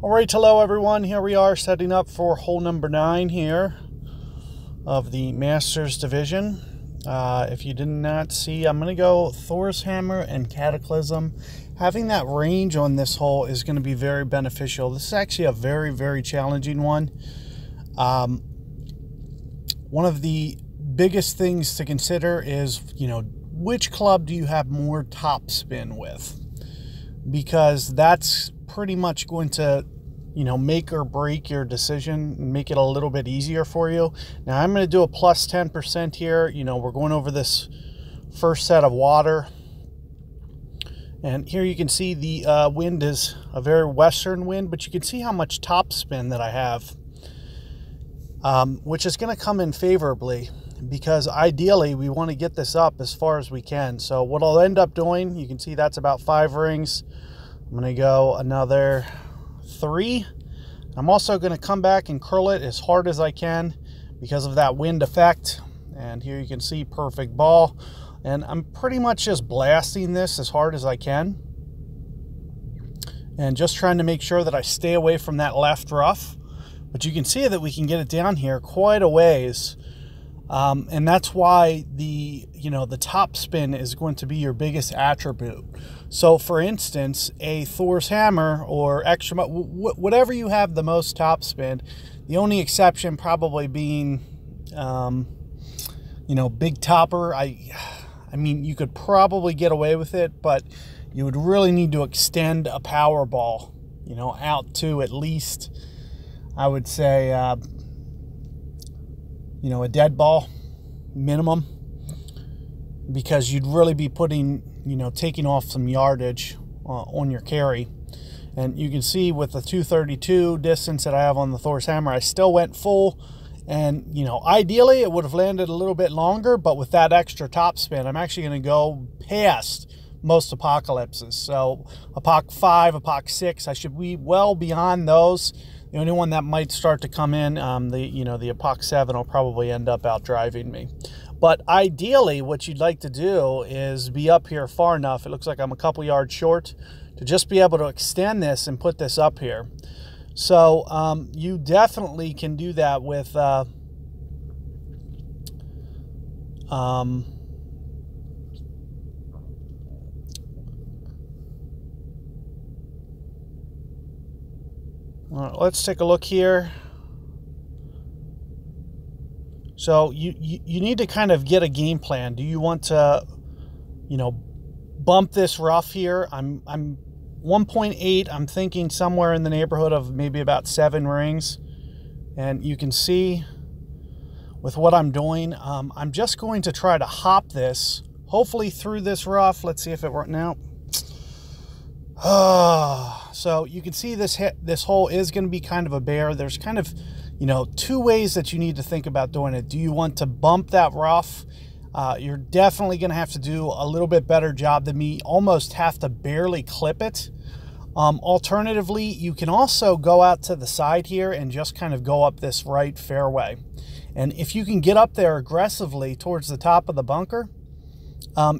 All right, hello everyone. Here we are setting up for hole number 9 here of the Masters division. If you did not see, I'm going to go Thor's Hammer and Cataclysm. Having that range on this hole is going to be very beneficial. This is actually a very, very challenging one. One of the biggest things to consider is, which club do you have more top spin with? Because that's pretty much going to, make or break your decision and make it a little bit easier for you. Now I'm going to do a plus 10% here. We're going over this first set of water. And here you can see the wind is a very western wind, but you can see how much top spin that I have, which is going to come in favorably because ideally we want to get this up as far as we can. So what I'll end up doing, you can see that's about 5 rings. I'm going to go another 3. I'm also going to come back and curl it as hard as I can because of that wind effect. And here you can see perfect ball. And I'm pretty much just blasting this as hard as I can. And just trying to make sure that I stay away from that left rough. But you can see that we can get it down here quite a ways. And that's why the top spin is going to be your biggest attribute. So for instance, a Thor's Hammer or extra, whatever you have the most top spin, the only exception probably being, Big Topper. I mean, you could probably get away with it, but you would really need to extend a power ball, out to at least, I would say, a dead ball minimum, because you'd really be putting, taking off some yardage on your carry. And you can see with the 232 distance that I have on the Thor's Hammer, I still went full. And, ideally it would have landed a little bit longer, but with that extra top spin, I'm actually going to go past most apocalypses. So Apoc 5, Apoc 6, I should be well beyond those. The only one that might start to come in, the Apoc 7 will probably end up out driving me. But ideally, what you'd like to do is be up here far enough. It looks like I'm a couple yards short to just be able to extend this and put this up here. So you definitely can do that with all right, let's take a look here. So you need to kind of get a game plan. Do you want to, bump this rough here? I'm 1.8. I'm thinking somewhere in the neighborhood of maybe about 7 rings. And you can see with what I'm doing, I'm just going to try to hop this, hopefully through this rough. Let's see if it worked now. So you can see this hole is going to be kind of a bear. There's kind of, 2 ways that you need to think about doing it. Do you want to bump that rough? You're definitely going to have to do a little bit better job than me, almost have to barely clip it. Alternatively, you can also go out to the side here and just kind of go up this right fairway. And if you can get up there aggressively towards the top of the bunker,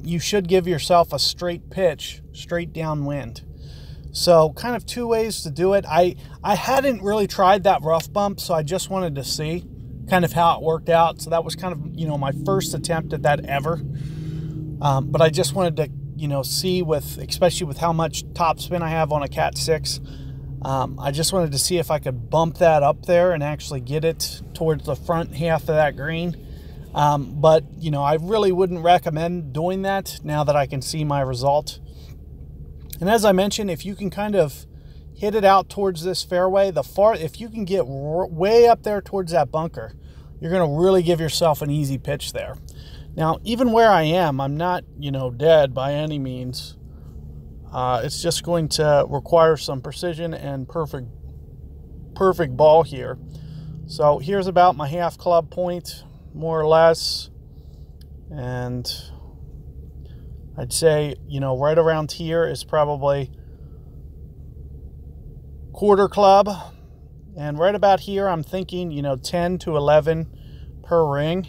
you should give yourself a straight pitch, straight downwind. So kind of 2 ways to do it. I hadn't really tried that rough bump, so I just wanted to see kind of how it worked out. So that was kind of, my first attempt at that ever. But I just wanted to, see especially with how much top spin I have on a Cat 6. I just wanted to see if I could bump that up there and actually get it towards the front half of that green. But, I really wouldn't recommend doing that now that I can see my result. And as I mentioned, if you can kind of hit it out towards this fairway, if you can get way up there towards that bunker, you're going to really give yourself an easy pitch there. Now, even where I am, I'm not, dead by any means. It's just going to require some precision and perfect ball here. So here's about my half club point, more or less. And I'd say, right around here is probably quarter club. And right about here, I'm thinking, 10 to 11 per ring.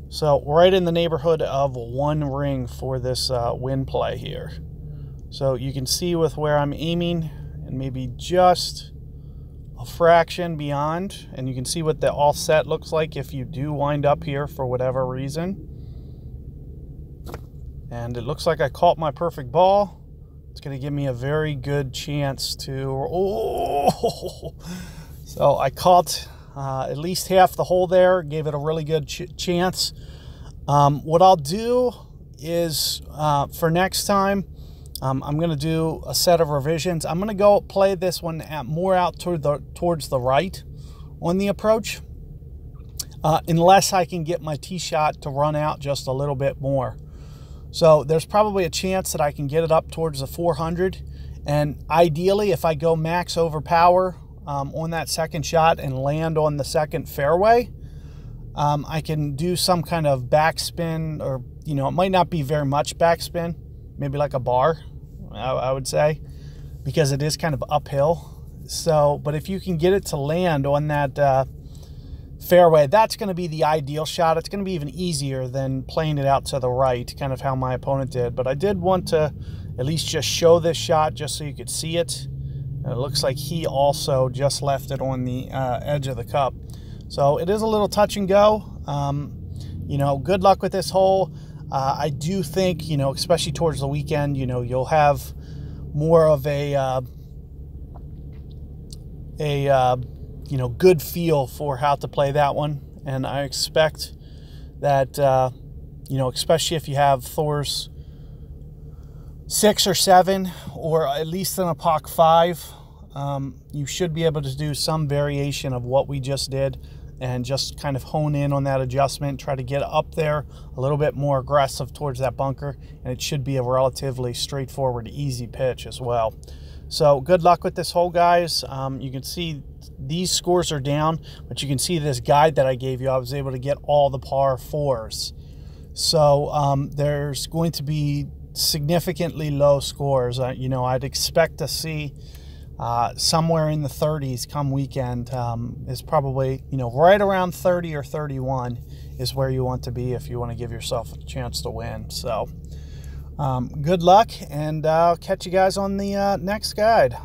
So right in the neighborhood of 1 ring for this wind play here. So you can see with where I'm aiming and maybe just a fraction beyond. And you can see what the offset looks like if you do wind up here for whatever reason. And it looks like I caught my perfect ball. It's going to give me a very good chance to, oh, so I caught at least half the hole there, gave it a really good chance. What I'll do is for next time, I'm going to do a set of revisions. I'm going to go play this one more out towards the right on the approach, unless I can get my tee shot to run out just a little bit more. So there's probably a chance that I can get it up towards the 400. And ideally, if I go max over power on that second shot and land on the second fairway, I can do some kind of backspin, or, you know, it might not be very much backspin, maybe like a bar, I would say, because it is kind of uphill. So, but if you can get it to land on that fairway, that's going to be the ideal shot. It's going to be even easier than playing it out to the right, kind of how my opponent did. But I did want to at least just show this shot just so you could see it. And it looks like he also just left it on the edge of the cup. So it is a little touch and go. You know, good luck with this hole. I do think, you know, especially towards the weekend, you know, you'll have more of a you know, good feel for how to play that one. And I expect that, you know, especially if you have Thor's 6 or 7, or at least in a POC 5, you should be able to do some variation of what we just did and just kind of hone in on that adjustment, try to get up there a little bit more aggressive towards that bunker, and it should be a relatively straightforward, easy pitch as well. So good luck with this hole, guys. You can see these scores are down, but you can see this guide that I gave you, I was able to get all the par 4s. So there's going to be significantly low scores. You know, I'd expect to see somewhere in the 30s come weekend. Is probably, you know, right around 30 or 31 is where you want to be if you want to give yourself a chance to win. So good luck, and I'll catch you guys on the next guide.